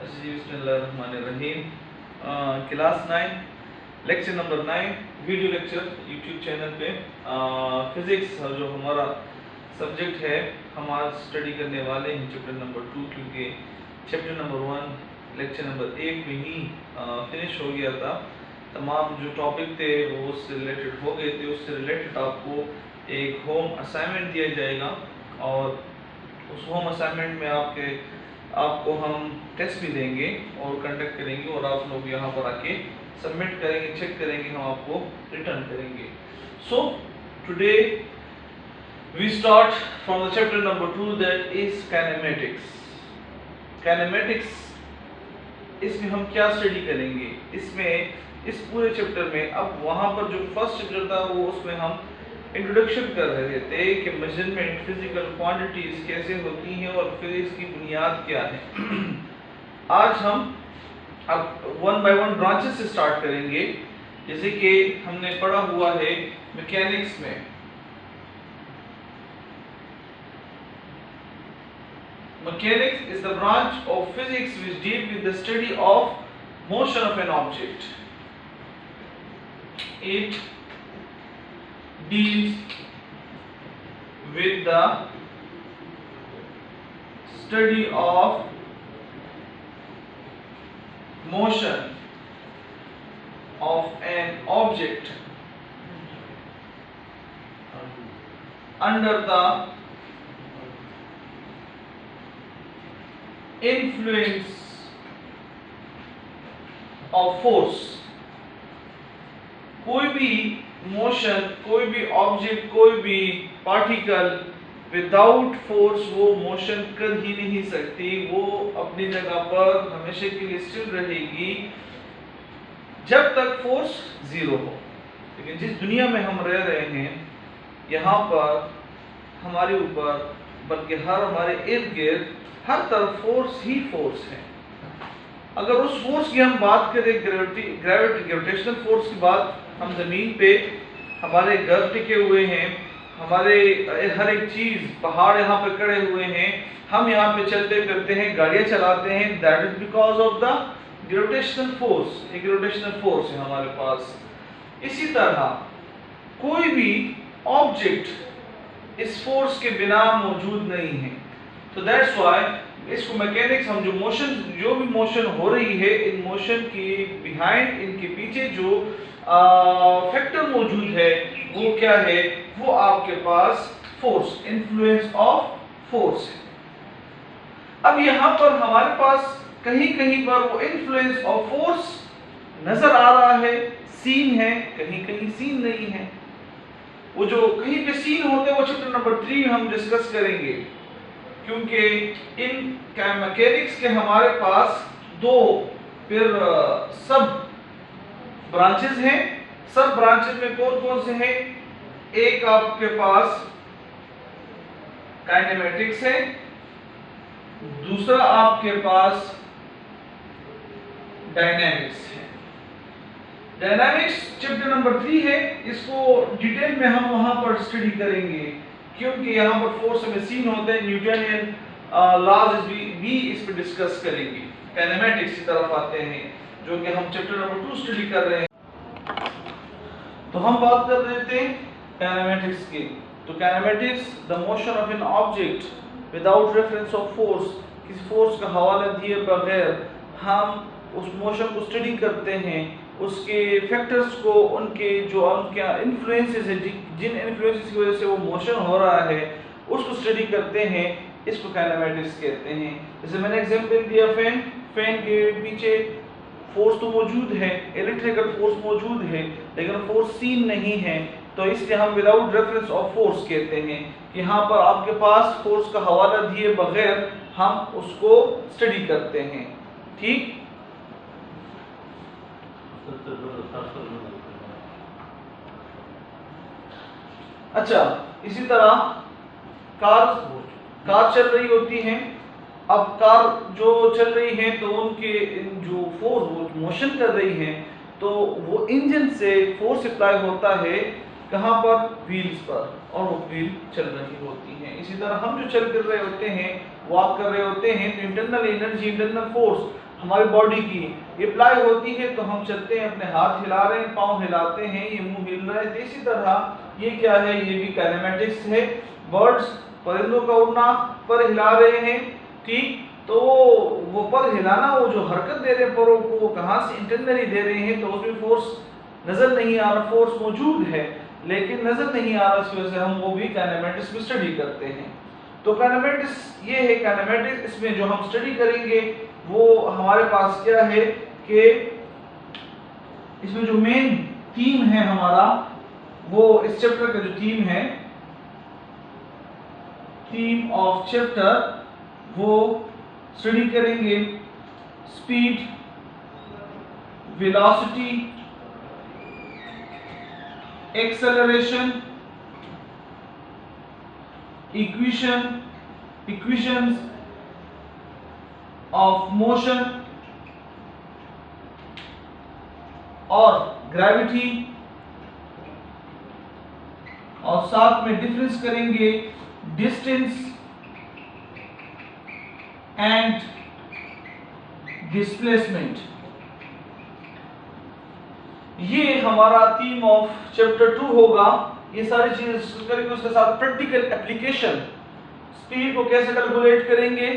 बिस्मिल्लाहिर्रहमानिर्रहीम। Class 9 lecture number 9 video lecture YouTube channel पे physics जो हमारा सब्जेक्ट है हम आज स्टडी करने वाले हैं चैप्टर नंबर 2, क्योंकि चैप्टर नंबर 1 लेक्चर नंबर 1 में ही फिनिश हो गया था। तमाम जो टॉपिक थे वो उससे रिलेटेड हो गए थे। उससे रिलेटेड आपको एक होम असाइनमेंट दिया जाएगा और उस होम असाइनमेंट में आपको हम टेस्ट भी देंगे और कंडक्ट करेंगे और आप लोग यहाँ पर आके सबमिट करेंगे, चेक करेंगे, हम आपको रिटर्न करेंगे। So today we start from the chapter number 2 that is kinematics. Kinematics इसमें हम क्या स्टडी करेंगे? इसमें इस पूरे चैप्टर में अब वहाँ पर जो फर्स्ट चैप्टर था वो उसमें हम इंट्रोडक्शन कर रहे थे कि मेजरमेंट फिजिकल क्वांटिटीज कैसे होती हैं और फिर इसकी बुनियाद क्या है। आज हम अब 1 बाय 1 ब्रांचेस से स्टार्ट करेंगे। जैसे कि हमने पढ़ा हुआ है मैकेनिक्स में, mechanics is the branch of physics which deal with the study of motion of an object. It deals with the study of motion of an object under the influence of force। कोई भी motion, कोई भी object, कोई भी particle without force वो motion कर ही नहीं सकती। वो अपनी जगह पर हमेशा के लिए स्थिर रहेगी जब तक फोर्स जीरो हो। लेकिन जिस दुनिया में हम रह रहे हैं यहाँ पर हमारे ऊपर बल्कि हर हमारे इर्द गिर्द हर तरफ फोर्स ही फोर्स है। अगर उस फोर्स की हम बात करें, ग्रेविटेशनल फोर्स की बात, हम जमीन पे हमारे घर टिके हुए हैं, हमारे हर एक चीज, पहाड़ यहाँ पे खड़े हुए हैं, हम यहाँ पे चलते फिरते हैं, गाड़ियां चलाते हैं, that is because of the gravitational force. एक ग्रेविटेशनल फोर्स है हमारे पास। इसी तरह कोई भी ऑब्जेक्ट इस फोर्स के बिना मौजूद नहीं है। तो दैट्स व्हाई इसको मैकेनिक्स हम जो भी मोशन हो रही है, इन मोशन की बिहाइंड, इनके पीछे जो फैक्टर मौजूद है वो क्या है? वो आपके पास फोर्स, इन्फ्लुएंस ऑफ फोर्स है। अब यहाँ पर हमारे पास कहीं कहीं पर वो इन्फ्लुएंस ऑफ फोर्स नजर आ रहा है, सीन है, कहीं कहीं सीन नहीं है। वो जो कहीं पे सीन होते हैं वो चैप्टर नंबर 3 में हम डिस्कस करेंगे, क्योंकि इन मैकेनिक्स के हमारे पास 2 फिर सब ब्रांचेस हैं। सब ब्रांचेस में कौन कौन से हैं? एक आपके पास काइनेमेटिक्स है, दूसरा आपके पास डायनामिक्स है। डायनामिक्स चैप्टर नंबर 3 है, इसको डिटेल में हम वहां पर स्टडी करेंगे, क्योंकि यहाँ पर फोर्स में सीन होते हैं, न्यूटनियन लॉज भी इस पे डिस्कस करेंगे। काइनेमेटिक्स की तरफ आते हैं जो कि हम चैप्टर नंबर 2 स्टडी कर रहे हैं। तो हम बात कर रहे थे काइनेमेटिक्स की। तो kinematics the motion of an object without reference of force, किसी फोर्स का हवाला दिए बगैर हम उस मोशन को स्टडी करते हैं, उसके फैक्टर्स को, उनके इन्फ्लुएंसेस है, जिन इन्फ्लुएंसेस की वजह से वो मोशन हो रहा है उसको स्टडी करते हैं। इसको काइनेमेटिक्स कहते हैं। जैसे मैंने एग्जांपल दिया, फैन के पीछे फोर्स तो मौजूद है, इलेक्ट्रिकल फोर्स मौजूद है, लेकिन फोर्स सीन नहीं है, तो इसलिए हम विदाउट रेफरेंस ऑफ फोर्स कहते हैं कि यहाँ पर आपके पास फोर्स का हवाला दिए बगैर हम उसको स्टडी करते हैं। ठीक। अच्छा, इसी तरह कार चल रही होती है। अब कार जो चल रही है तो उनके जो फोर्स वो मोशन कर रही है, तो वो इंजन से फोर्स अप्लाई होता है कहाँ पर? व्हील्स पर, और वो व्हील चल रही होती हैं। इसी तरह हम जो चल कर रहे होते हैं, वॉक कर रहे होते हैं, तो इंटरनल एनर्जी, इंटरनल फोर्स हमारी बॉडी की अप्लाई होती है, तो हम चलते हैं, अपने हाथ हिला रहे हैं, पाँव हिलाते हैं, ये मुंह हिल रहा है। तो इसी तरह ये क्या है, ये भी काइनेमेटिक्स है। बर्ड्स, परिंदों का उड़ना, पर हिला रहे हैं, ठीक। तो वो पर हिलाना, वो जो हरकत दे रहे हैं परों को, वो कहाँ से इंटरनली दे रहे हैं, तो उसमें फोर्स नजर नहीं आ रहा, फोर्स मौजूद है लेकिन नजर नहीं आ रहा, इस वजह से हम वो भी काइनेमेटिक्स में स्टडी करते हैं। तो काइनेमेटिक्स ये है, काइनेमेटिक्स इसमें जो हम स्टडी करेंगे वो हमारे पास क्या है कि इसमें जो मेन थीम है हमारा, वो इस चैप्टर का जो थीम है, थीम ऑफ चैप्टर, वो स्टडी करेंगे speed, velocity, acceleration, equations of motion और ग्रेविटी, और साथ में डिफरेंस करेंगे डिस्टेंस एंड डिस्प्लेसमेंट। ये हमारा थीम ऑफ चैप्टर 2 होगा। ये सारी चीजें करेंगे, उसके साथ प्रैक्टिकल एप्लीकेशन, स्पीड को कैसे कैलकुलेट करेंगे,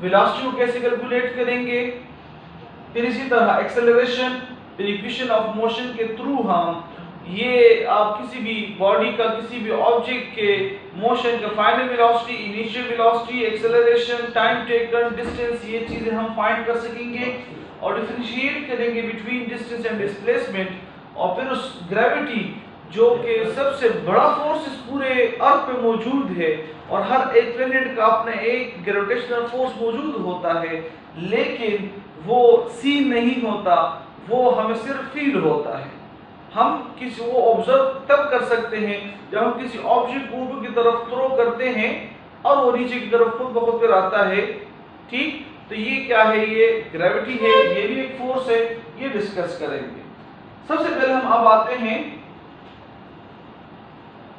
वेलोसिटी को कैसे कैलकुलेट करेंगे, फिर इसी तरह एक्सेलरेशन, फिर इक्वेशन ऑफ मोशन के थ्रू हम ये आप किसी भी बॉडी का, किसी भी ऑब्जेक्ट के मोशन का final velocity, initial velocity, acceleration, time taken, distance, ये चीजें हम फाइंड कर सकेंगे और डिफरेंशिएट करेंगे बिटवीन डिस्टेंस एंड डिस्प्लेसमेंट। और फिर उस ग्रेविटी जो कि सबसे बड़ा फोर्स इस पूरे अर्थ पे मौजूद है, और हर एक प्लेनेट का अपना एक ग्रेविटेशनल फोर्स मौजूद होता है, लेकिन वो सीन नहीं होता, वो हमें सिर्फ फील होता है। हम किसी वो ऑब्जर्व तब कर सकते हैं जब हम किसी ऑब्जेक्ट को ऊपर की तरफ थ्रो करते हैं और वो नीचे की तरफ खुद ब खुद फिर आता है, ठीक। तो ये क्या है, ये ग्रेविटी है, ये भी एक फोर्स है, ये डिस्कस करेंगे। सबसे पहले हम अब आते हैं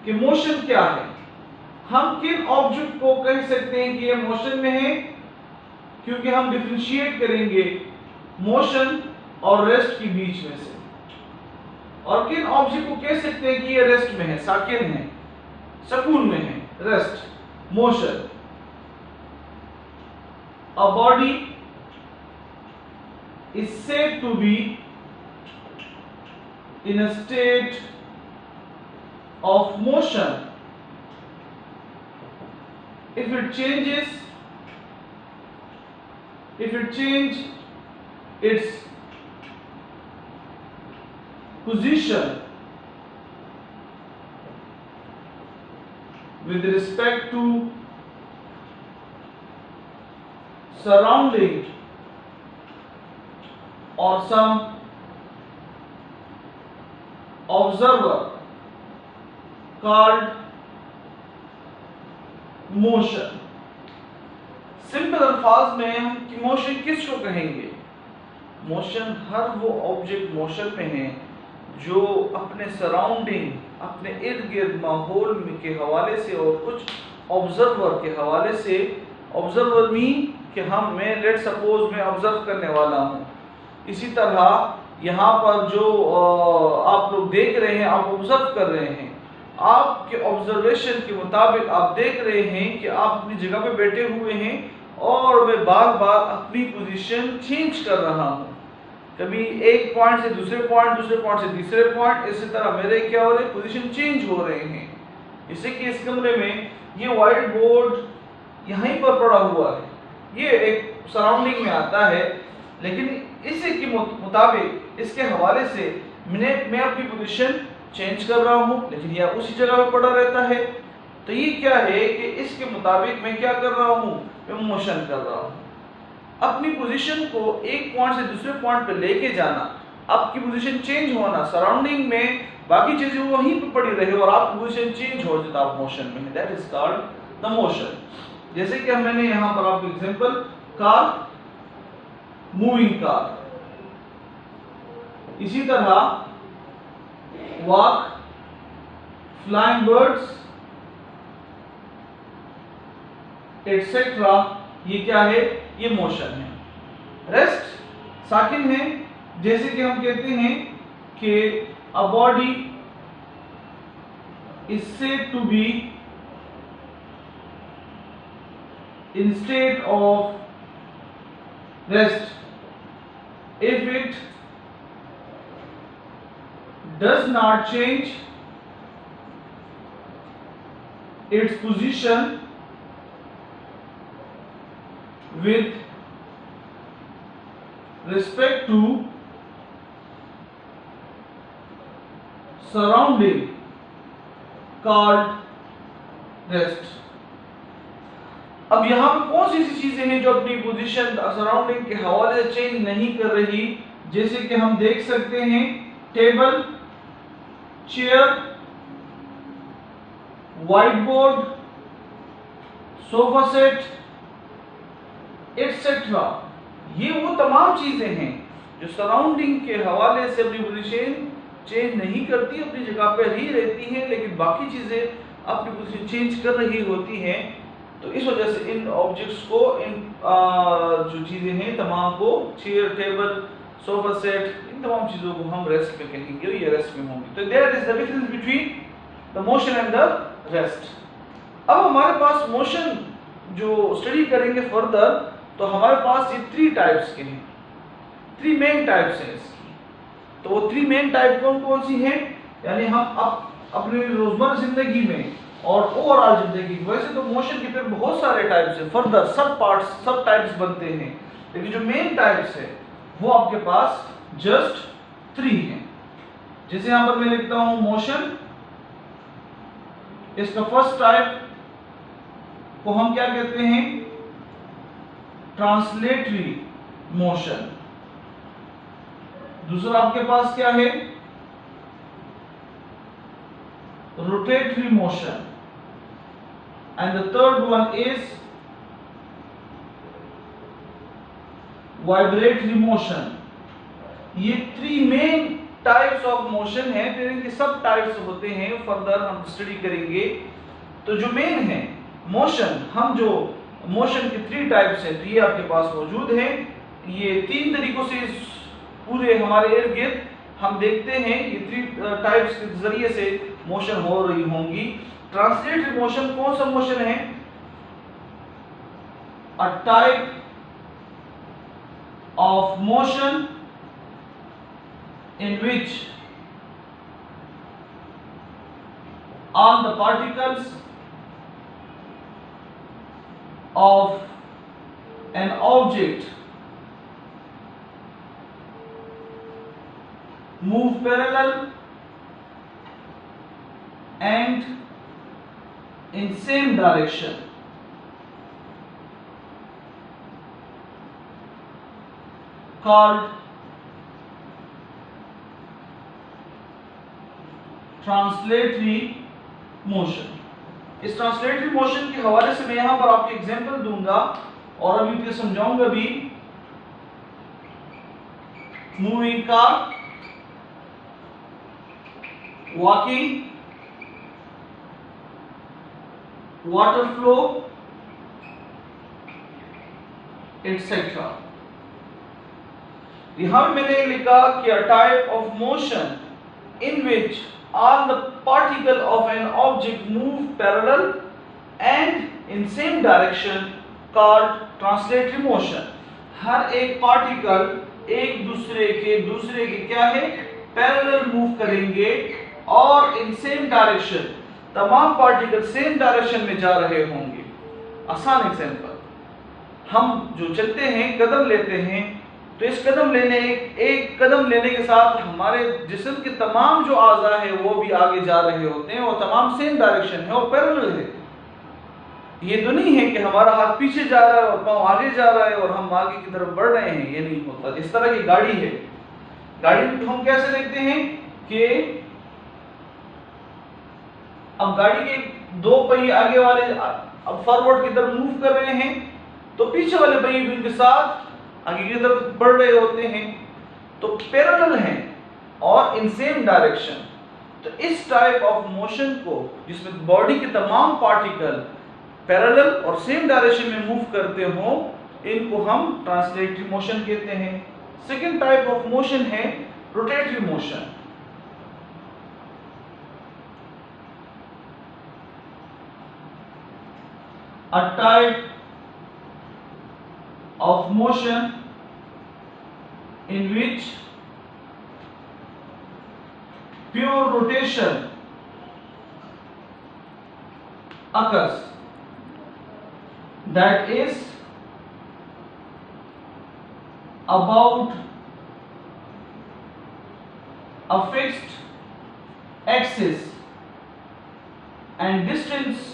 कि मोशन क्या है। हम किन ऑब्जेक्ट को कह सकते हैं कि ये मोशन में है, क्योंकि हम डिफरेंशिएट करेंगे मोशन और रेस्ट के बीच में से। और किन ऑब्जेक्ट को कह सकते हैं कि ये रेस्ट में है, साकिन है, सुकून में है, rest, motion. A body is said to be in a state of motion if it changes, if it change its position with respect to surrounding or some observer called motion। Simple अल्फाज में हम motion किसको कहेंगे? Motion हर वो object motion में है जो अपने सराउंडिंग, अपने इर्द गिर्द माहौल के हवाले से और कुछ ऑब्जर्वर के हवाले से, ऑब्जर्वर मीन कि मैं लेट सपोज मैं ऑब्जर्व करने वाला हूँ। इसी तरह यहाँ पर जो आप लोग देख रहे हैं, आप ऑब्जर्व कर रहे हैं, आपके ऑब्जर्वेशन के मुताबिक आप देख रहे हैं कि आप अपनी जगह पे बैठे हुए हैं और मैं बार बार अपनी पोजीशन चेंज कर रहा हूँ, कभी एक पॉइंट से दूसरे पॉइंट, दूसरे पॉइंट से तीसरे पॉइंट, इसी तरह मेरे क्या हो रहे, पोजीशन चेंज हो रहे हैं। इसी के इस कमरे में ये व्हाइट बोर्ड यहीं पर पड़ा हुआ है, ये एक सराउंडिंग में आता है, लेकिन इसी के मुताबिक, इसके हवाले से मैं अपनी पोजीशन चेंज कर रहा हूँ, लेकिन यह उसी जगह पर पड़ा रहता है। तो ये क्या है कि इसके मुताबिक मैं क्या कर रहा हूँ, मैं मोशन कर रहा हूँ। अपनी पोजीशन को एक पॉइंट से दूसरे पॉइंट पे लेके जाना, आपकी पोजीशन चेंज होना, सराउंडिंग में बाकी चीजें वहीं पे पड़ी रहे और आपकी पोजीशन चेंज हो जाता आप मोशन में, that is called the motion. जैसे कि मैंने यहाँ पर आपको एग्जांपल, कार, मूविंग कार, इसी तरह वॉक, फ्लाइंग बर्ड्स एटसेट्रा, ये क्या है, ये मोशन है। रेस्ट साकिन है, जैसे कि हम कहते हैं कि a body is said to be in state of rest if it does not change its position with respect to surrounding called rest। अब यहाँ पे कौन सी ऐसी चीजें हैं जो अपनी पोजीशन सराउंडिंग के हवाले से चेंज नहीं कर रही, जैसे कि हम देख सकते हैं table, chair, white board, sofa set etcetera. ये वो तमाम चीजें हैं जो सराउंडिंग के हवाले से अपनी पोजीशन चेंज नहीं करती, अपनी जगह पर ही रहती हैं, लेकिन बाकी चीजें अपनी पोजीशन चेंज कर रही होती हैं। तो इस वजह से इन ऑब्जेक्ट्स को, इन जो चीजें हैं तमाम को, चेयर, टेबल, सोफा सेट, इन तमाम चीजों को हम रेस्ट में कहेंगे, ये रेस्ट में होंगी। तो there is the difference between the motion and the rest. अब हमारे पास मोशन जो स्टडी करेंगे फर्दर, तो हमारे पास ये 3 टाइप्स के हैं, 3 मेन टाइप्स हैं इसकी। तो वो 3 मेन टाइप कौन कौन सी हैं, यानी हम अपनी रोजमर्रा जिंदगी में और ओवरऑल जिंदगी, वैसे तो मोशन के फिर बहुत सारे टाइप्स हैं, फर्दर सब टाइप्स बनते हैं, लेकिन जो मेन टाइप्स है वो आपके पास जस्ट 3 हैं। जैसे यहां पर मैं लिखता हूं मोशन, इसका फर्स्ट टाइप को हम क्या कहते हैं, ट्रांसलेटरी मोशन। दूसरा आपके पास क्या है, rotatory motion, and the third one is vibratory motion। ये 3 मेन टाइप्स ऑफ मोशन है, फिर इनके सब टाइप्स होते हैं, फर्दर हम स्टडी करेंगे। तो जो मेन है मोशन, हम जो मोशन के 3 टाइप्स हैं, तो ये आपके पास मौजूद हैं। ये 3 तरीकों से पूरे हमारे इर्द गिर्द हम देखते हैं, ये 3 टाइप्स के जरिए से मोशन हो रही होंगी। ट्रांसलेटरी मोशन कौन सा मोशन है, a type of motion in which all the particles of an object move parallel and in same direction. Called translatory motion. इस ट्रांसलेटरी मोशन के हवाले से मैं यहां पर आपको एग्जांपल दूंगा और अभी फिर समझाऊंगा भी। Moving car, walking, water flow, etcetera. यहां मैंने लिखा कि a type of motion in which all the particle of an object move parallel and in same direction called translatory motion। हर एक पार्टिकल एक दूसरे के क्या है, पैरेलल मूव करेंगे और इन सेम डायरेक्शन, तमाम पार्टिकल सेम डायरेक्शन में जा रहे होंगे। आसान एग्जांपल, हम जो चलते हैं, कदम लेते हैं, तो इस एक कदम लेने के साथ हमारे जिस्म के तमाम जो आज़ा है वो भी आगे जा रहे होते हैं और तमाम सेम डायरेक्शन है और पैरेलल है। ये तो नहीं है कि हमारा हाथ पीछे जा रहा है और पांव आगे जा रहा है और हम आगे की तरफ बढ़ रहे हैं, ये नहीं होता। इस तरह की गाड़ी है, गाड़ी को हम कैसे देखते हैं कि अब गाड़ी के 2 पहिए आगे वाले अब फॉरवर्ड की तरफ मूव कर रहे हैं, तो पीछे वाले पहिए भी उनके साथ आगे की तरफ बढ़ रहे होते हैं, तो पैरेलल हैं और इन सेम डायरेक्शन। तो इस टाइप ऑफ मोशन को, जिसमें बॉडी के तमाम पार्टिकल पैरेलल और सेम डायरेक्शन में मूव करते हो, इनको हम ट्रांसलेटरी मोशन कहते हैं। सेकेंड टाइप ऑफ मोशन है rotatory motion. A type of motion in which pure rotation occurs, that is about a fixed axis and distance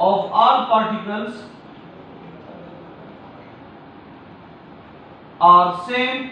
of all particles are same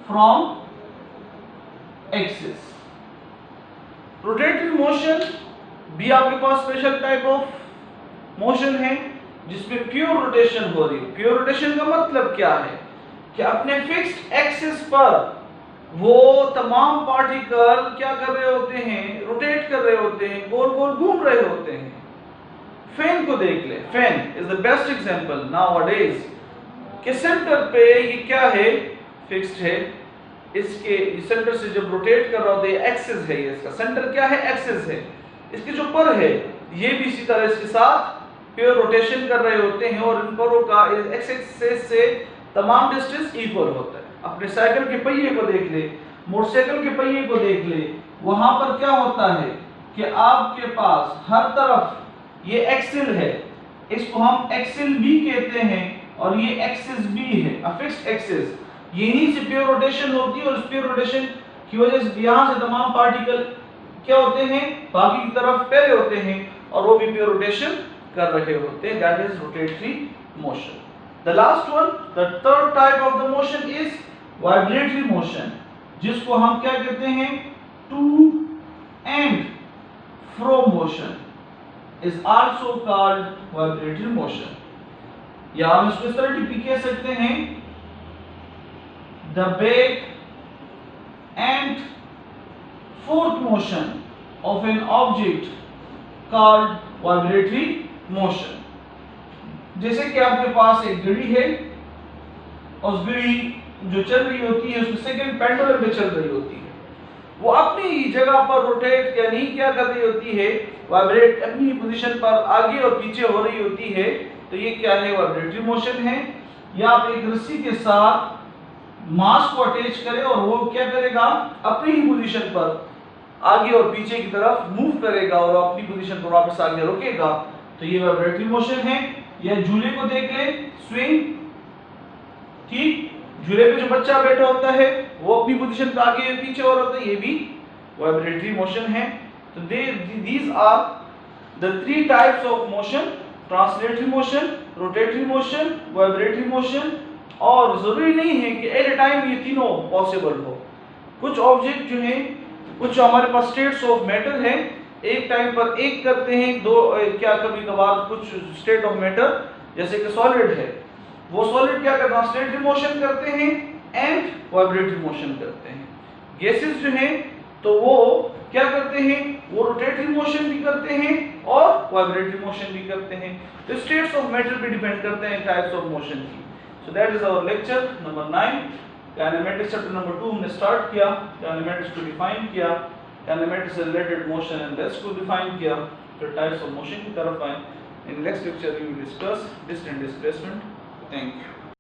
from axis। Rotatory motion भी आपके पास special type of motion है जिसमें pure rotation हो रही है। Pure rotation का मतलब क्या है कि अपने फिक्स्ड एक्सिस पर वो तमाम पार्टिकल क्या कर रहे होते हैं, रोटेट कर रहे होते हैं, गोल गोल घूम रहे होते हैं। फैन को देख ले, fan is the best example nowadays के सेंटर पे ये क्या है, फिक्स्ड है। इसके सेंटर से जब रोटेट कर रहा होता है, एक्सिस है ये, इसका सेंटर क्या है, एक्सिस है। इसके जो पर है ये भी इसी तरह इसके साथ प्योर रोटेशन कर रहे होते हैं और इन परों का एक्सिस से तमाम डिस्टेंस इक्वल होता है। अपने साइकिल के पहिए को देख ले, मोटरसाइकिल के पहिए को देख ले, वहां पर क्या होता है कि आपके पास हर तरफ ये एक्सिल है, इसको हम एक्सिल भी कहते हैं और ये एक्सिस भी है, फिक्स्ड एक्सिस। यहीं से प्योर रोटेशन होती है और इस प्योर रोटेशन की वजह से यहां से तमाम पार्टिकल क्या होते हैं, बाकी की तरफ फैले होते हैं और वो भी प्योर रोटेशन कर रहे होते हैं। That is rotatory motion. The last one, the third type of the motion is vibratory motion, जिसको हम क्या कहते हैं, to and fro motion is also called vibratory motion। या हम इसको इस तरह भी कह सकते हैं, the back and forth motion of an object called vibratory motion। जैसे कि आपके पास एक घड़ी है और उस घड़ी जो चल रही होती है उसमें सेकंड पेंडुलम पे चल रही होती है, वो अपनी जगह पर रोटेट यानी क्या कर रही होती है, वाइब्रेट अपनी पोजीशन पर आगे और पीछे हो रही होती है। तो ये क्या है, वाइब्रेटरी मोशन है। या आप एक रस्सी के साथ मास को अटैच करें और वो क्या करेगा, अपनी ही पोजीशन पर आगे और पीछे की तरफ मूव करेगा और अपनी पोजीशन पर वापस आगे रुकेगा, तो ये वाइब्रेटरी मोशन है। या झूले को देख ले, स्विंग, ठीक, झूले पे जो बच्चा बैठा होता है वो अपनी पोजीशन पे आगे पीछे हो रहा है, ये भी वाइब्रेटरी मोशन है। तो these are the three types of motion: translatory motion, rotatory motion, vibratory motion. और जरूरी नहीं है कि एट ए टाइम ये तीनों पॉसिबल हो। कुछ ऑब्जेक्ट जो हैं, कुछ हमारे पास स्टेट्स ऑफ मैटर है, एक टाइम पर एक करते हैं, दो क्या कभी कभार कुछ स्टेट ऑफ मैटर जैसे कि सॉलिड है, वो सॉलिड क्या करते हैं, ट्रांसलेटरी मोशन करते हैं एंड वाइब्रेटरी मोशन करते हैं। गैसेस जो हैं तो वो क्या करते हैं, वो रोटेटरी मोशन भी करते हैं और वाइब्रेटरी मोशन भी करते हैं। तो स्टेट्स ऑफ मैटर पे डिपेंड करते हैं टाइप्स ऑफ मोशन की। So that is our lecture number 9। Kinematics chapter number 2 हमने स्टार्ट किया, काइनेमेटिक्स को डिफाइन किया, काइनेमेटिक्स से रिलेटेड मोशन एंड रेस्ट को डिफाइन किया, फिर टाइप्स ऑफ मोशन की तरफ आए। In next lecture we will discuss distance displacement. Thank you.